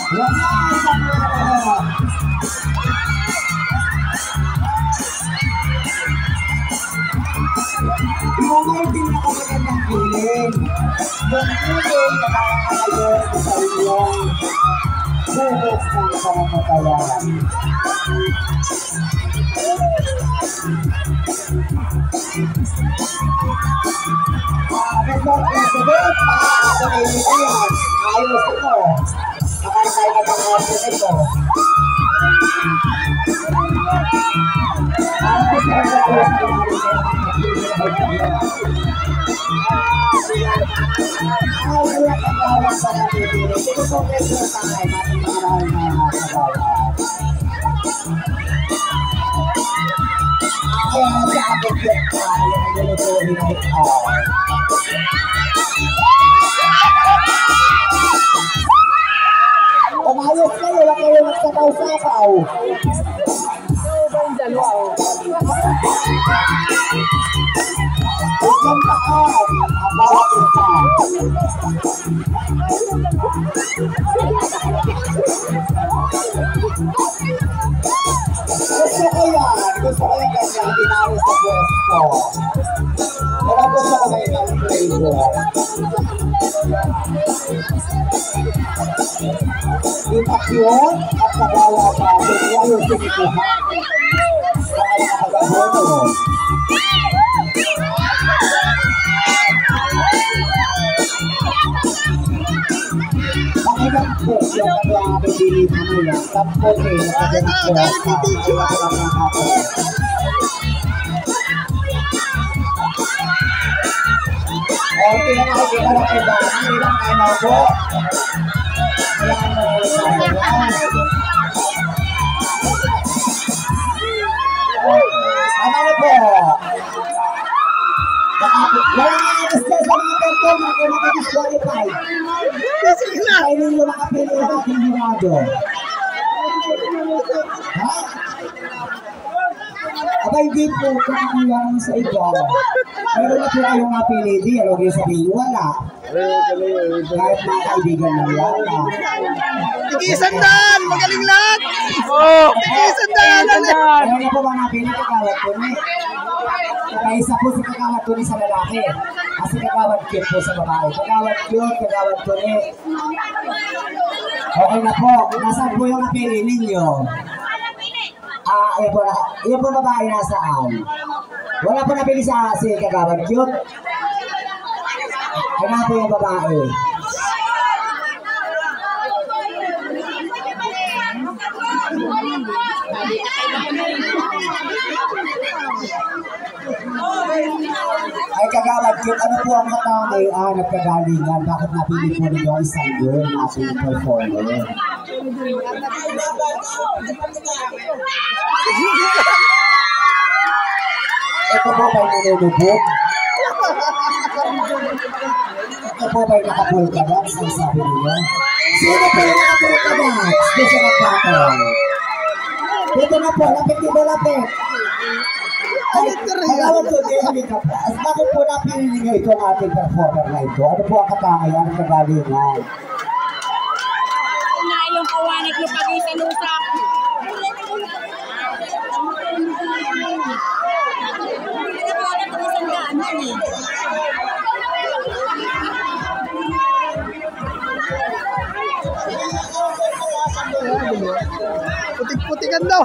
Yung din ako magandang feeling. Yung feeling na nakakayos sa inyong buhok ng pananatawan. Resort President, ako ay Lilian. Ayos ito. Nakakay ka ng order ito. Umayos kayo, wala kayo nagsapaw-sapaw. Isang taon ang bawat isa. Gusto ko yan ganyan, tinalo sa pwesto. Pero gusto ko kayo ng flavor. Ipakyot at nagawa pa, kaya yung sinikuha. Kaya nakagabono. Pakilang po yung naglalabili mo yan. Tapos eh, nakagawa pa. Okay na nakikita na kayo ba? Ilang ano po? Ano na po? Wala nga gusto sa mga kanto na kung nakadisqualify. Kaya ninyo makapili ang ating hirado. Ha? Aba hindi po kakakulang sa iba. Meron na po kayong mapili. Di, alog yung sabihin, wala. Kahit mga kaibigan ng wala. Tigi-isandaan! Magaling lahat! Tigi-isandaan! Meron na po mga mapili kagawad po ni. Isa po si kagawad po ni sa lalaki. Kasi kagawad cute po sa babae. Kagawad cute, kagawad po ni. Okay na po. Nasaan po yung napili ninyo? Yung po babae nasaan? Wala po napili sa si kagawad cute? Ano po yung babae? Ay kagawad cute, ano po ang katangay nagkagalingan? Bakit napili po ninyo isang girl na ating performer? Ito po ba'y nanunubog? Ito po ba'y nakapulka dance? Ang sabi niyo? Sino po yung nakapulka dance? Dito sa nagpatol. Dito na po, lapit dito, lapit. Ay, kagawad ko din, halika po. Bakit po napili niyo itong ating performer na ito? Ano po ang katangayan ng kagalingan? Na yung kawanak yung pag-isa-lusak. Putik-putikan daw.